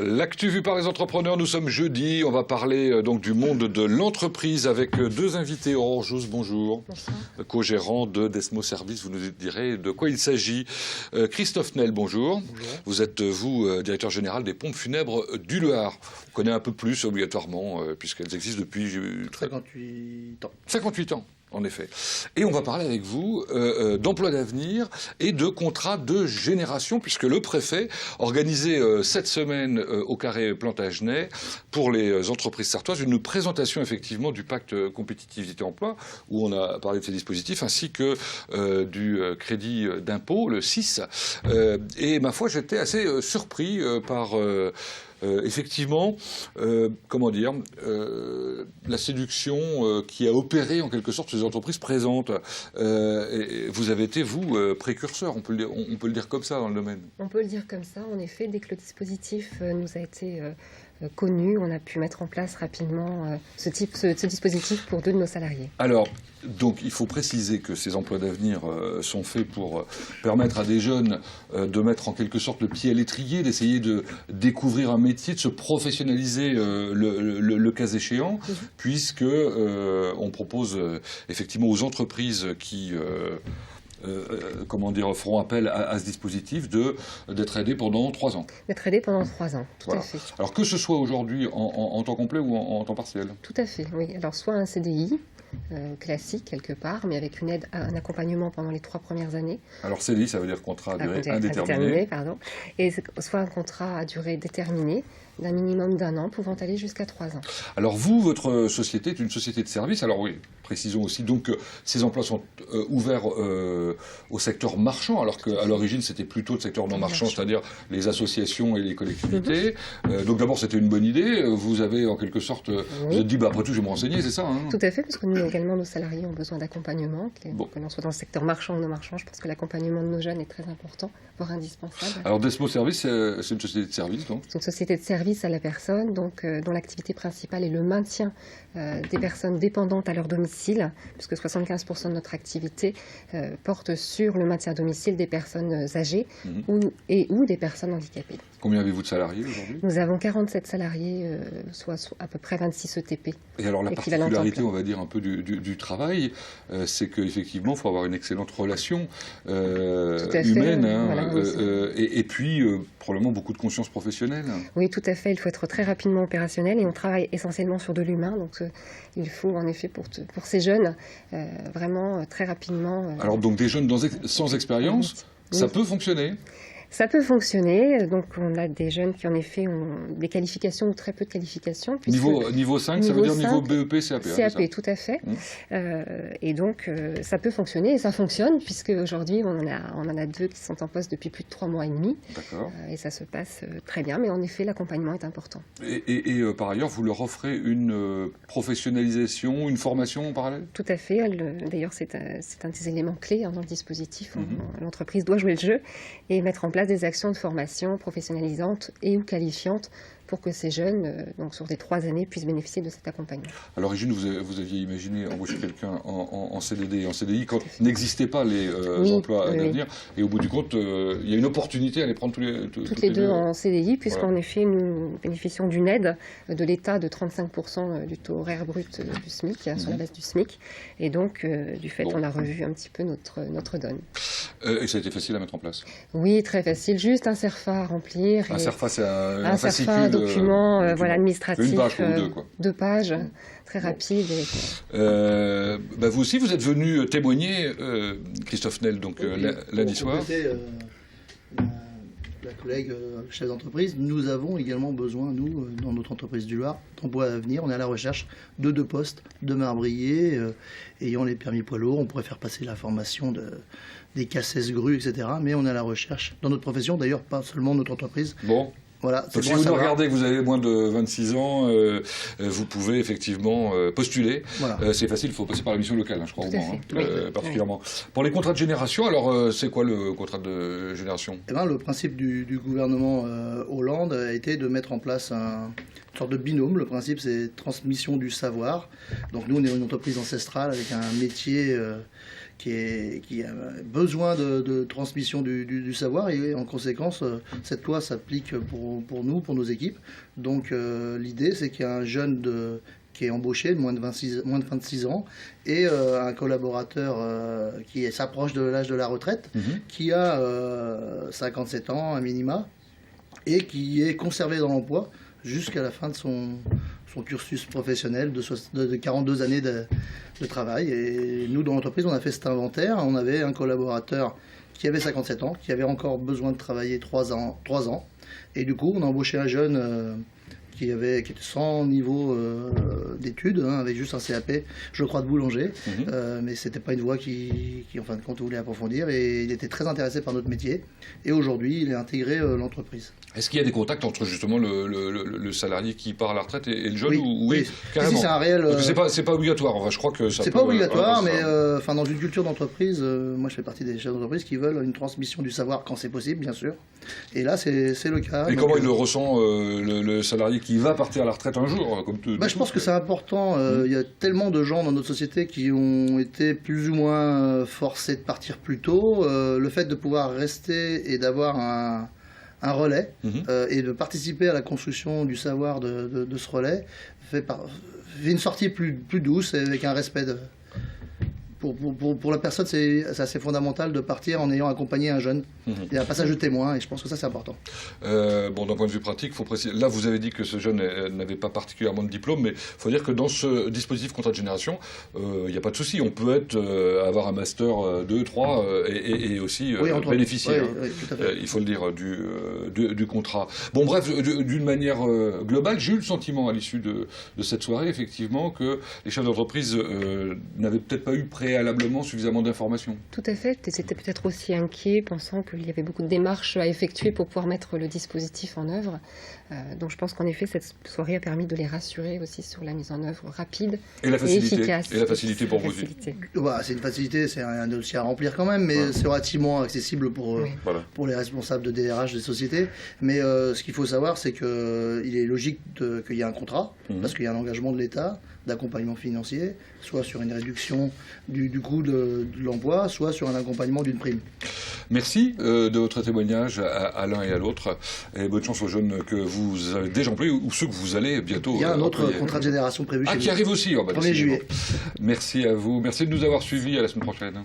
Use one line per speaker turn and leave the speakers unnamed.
L'actu vue par les entrepreneurs, nous sommes jeudi, on va parler donc du monde de l'entreprise avec deux invités. Aurore Jousse, bonjour.
Bonsoir.
Co-gérant de Desmo Service, vous nous direz de quoi il s'agit. Christophe Nel, bonjour.
Bonjour.
Vous êtes, vous, directeur général des pompes funèbres du Le Har. On connaît un peu plus obligatoirement, puisqu'elles existent depuis
58 ans.
58 ans. En effet. Et on va parler avec vous d'emploi d'avenir et de contrats de génération, puisque le préfet organisait cette semaine au Carré Plantagenet pour les entreprises sartoises une présentation effectivement du pacte compétitivité-emploi, où on a parlé de ces dispositifs, ainsi que du crédit d'impôt, le 6. Et ma foi, j'étais assez surpris par... effectivement, comment dire, la séduction qui a opéré en quelque sorte ces entreprises présentes. Et vous avez été, vous, précurseur, on peut le dire comme ça dans le domaine.
On peut le dire comme ça, en effet, dès que le dispositif nous a été connu, on a pu mettre en place rapidement ce dispositif pour 2 de nos salariés.
Alors, donc il faut préciser que ces emplois d'avenir sont faits pour permettre à des jeunes de mettre en quelque sorte le pied à l'étrier, d'essayer de découvrir un métier, de se professionnaliser le cas échéant, puisque on propose effectivement aux entreprises qui... comment dire, feront appel à ce dispositif d'être aidés pendant 3 ans.
D'être aidés pendant 3 ans, tout
Voilà.
à fait.
Alors que ce soit aujourd'hui en temps complet ou en temps partiel.
Tout à fait, oui. Alors soit un CDI classique quelque part, mais avec une aide, un accompagnement pendant les 3 premières années.
Alors CDI, ça veut dire contrat à durée indéterminée.
Pardon. Et soit un contrat à durée déterminée, d'un minimum d'1 an, pouvant aller jusqu'à 3 ans.
Alors vous, votre société est une société de service. Alors oui, précisons aussi donc que ces emplois sont ouverts au secteur marchand, alors qu'à l'origine c'était plutôt le secteur non marchand, c'est-à-dire les associations et les collectivités. Donc d'abord c'était une bonne idée. Vous avez en quelque sorte, vous êtes dit, bah, après tout je vais me renseigner, c'est ça hein?
Tout à fait, parce que nous également, nos salariés ont besoin d'accompagnement, que l'on soit dans le secteur marchand ou non marchand. Je pense que l'accompagnement de nos jeunes est très important, voire indispensable.
Alors Desmo Service, c'est une société de service, donc?
C'est une société de service à la personne, donc, dont l'activité principale est le maintien des personnes dépendantes à leur domicile, puisque 75% de notre activité porte sur le maintien à domicile des personnes âgées ou des personnes handicapées.
Combien avez-vous de salariés aujourd'hui?
Nous avons 47 salariés, soit à peu près 26 ETP.
Et alors la particularité, on va dire, un peu du travail, c'est qu'effectivement, il faut avoir une excellente relation humaine, hein,
voilà,
et puis probablement beaucoup de conscience professionnelle.
Oui, tout à fait. Il faut être très rapidement opérationnel et on travaille essentiellement sur de l'humain. Donc il faut en effet pour ces jeunes vraiment très rapidement...
Alors donc des jeunes sans expérience, ça peut fonctionner?
Ça peut fonctionner, donc on a des jeunes qui en effet ont des qualifications ou très peu de qualifications.
Niveau 5, ça veut dire niveau BEP, CAP?
CAP, tout à fait. Et donc ça peut fonctionner, et ça fonctionne, puisque aujourd'hui on en a 2 qui sont en poste depuis plus de 3 mois et demi. D'accord. Et ça se passe très bien, mais en effet l'accompagnement est important.
Et par ailleurs, vous leur offrez une professionnalisation, une formation en parallèle?
Tout à fait, d'ailleurs c'est un des éléments clés dans le dispositif. L'entreprise doit jouer le jeu et mettre en place des actions de formation professionnalisantes et ou qualifiantes pour que ces jeunes, donc sur des 3 années, puissent bénéficier de cet accompagnement.
À l'origine, vous aviez imaginé embaucher quelqu'un en CDD et en CDI quand n'existaient pas les emplois d'avenir. Et au bout du compte, il y a une opportunité à les prendre toutes les deux
en CDI, puisqu'en effet, nous bénéficions d'une aide de l'État de 35% du taux horaire brut du SMIC, sur la base du SMIC. Et donc, du fait, on a revu un petit peu notre donne.
Et ça a été facile à mettre en place?
Oui, très facile. Juste un CERFA à remplir.
Un CERFA, c'est un fascicule.
Document administratif,
1 page ou 2, quoi.
2 pages, très rapide.
Vous aussi, vous êtes venu témoigner, Christophe Nel, donc lundi soir.
La collègue chef d'entreprise, nous avons également besoin, nous, dans notre entreprise du Loir, d'emploi à venir. On est à la recherche de 2 postes de marbriers ayant les permis poids lourds. On pourrait faire passer la formation des cassettes grues, etc. Mais on est à la recherche dans notre profession, d'ailleurs pas seulement notre entreprise.
Bon.
Voilà,
donc si vous nous regardez, vous avez moins de 26 ans, vous pouvez effectivement postuler. Voilà. C'est facile, il faut passer par la mission locale, hein, je crois, au moins, particulièrement. Pour les contrats de génération, alors c'est quoi le contrat de génération?
Le principe du gouvernement Hollande a été de mettre en place une sorte de binôme. Le principe, c'est transmission du savoir. Donc nous, on est une entreprise ancestrale avec un métier qui a besoin de transmission du savoir, et en conséquence, cette loi s'applique pour nous, pour nos équipes. Donc l'idée, c'est qu'il y a un jeune qui est embauché de moins de 26 ans et un collaborateur qui s'approche de l'âge de la retraite, qui a 57 ans, un minima, et qui est conservé dans l'emploi jusqu'à la fin de son cursus professionnel de 42 années de travail. Et nous, dans l'entreprise, on a fait cet inventaire. On avait un collaborateur qui avait 57 ans, qui avait encore besoin de travailler 3 ans. Et du coup, on a embauché un jeune qui était sans niveau d'études, avec juste un CAP, je crois, de boulanger. Mais c'était pas une voie qui, en fin de compte, voulait approfondir. Et il était très intéressé par notre métier. Et aujourd'hui, il est intégré l'entreprise.
Est-ce qu'il y a des contacts entre justement le salarié qui part à la retraite et le jeune?
Oui,
carrément.
Si, c'est un réel.
C'est pas obligatoire. Enfin, je crois que ça.
C'est pas obligatoire, mais dans une culture d'entreprise, moi je fais partie des chefs d'entreprise qui veulent une transmission du savoir quand c'est possible, bien sûr. Et là, c'est le cas.
Et comment il le ressent, le salarié qui va partir à la retraite un jour, comme tout?
Je pense que c'est important. Il y a tellement de gens dans notre société qui ont été plus ou moins forcés de partir plus tôt. Le fait de pouvoir rester et d'avoir un relais et de participer à la construction du savoir de ce relais fait une sortie plus douce et avec un respect pour la personne. C'est assez fondamental de partir en ayant accompagné un jeune. Il y a un passage de témoin et je pense que ça c'est important.
D'un point de vue pratique, il faut préciser. Là, vous avez dit que ce jeune n'avait pas particulièrement de diplôme, mais il faut dire que dans ce dispositif contrat de génération, il n'y a pas de souci. On peut avoir un master 2, 3 et aussi bénéficier.
Oui, tout à fait.
Il faut le dire, du contrat. Bon, bref, d'une manière globale, j'ai eu le sentiment à l'issue de cette soirée, effectivement, que les chefs d'entreprise n'avaient peut-être pas eu préalablement suffisamment d'informations.
Tout à fait. Ils étaient peut-être aussi inquiets, pensant qu'il y avait beaucoup de démarches à effectuer pour pouvoir mettre le dispositif en œuvre. Donc je pense qu'en effet, cette soirée a permis de les rassurer aussi sur la mise en œuvre rapide et efficace.
Et la facilité pour vous aussi.
C'est une facilité, c'est un dossier à remplir quand même, mais c'est relativement accessible pour les responsables de DRH des sociétés. Mais ce qu'il faut savoir, c'est qu'il est logique qu'il y ait un contrat, parce qu'il y a un engagement de l'État d'accompagnement financier, soit sur une réduction du coût de l'emploi, soit sur un accompagnement d'une prime.
Merci de votre témoignage à l'un et à l'autre, et bonne chance aux jeunes que vous avez déjà employés ou ceux que vous allez bientôt.
Il y a un autre contrat de génération prévu chez
qui arrive aussi.
1er juillet.
Merci à vous, merci de nous avoir suivis, à la semaine prochaine.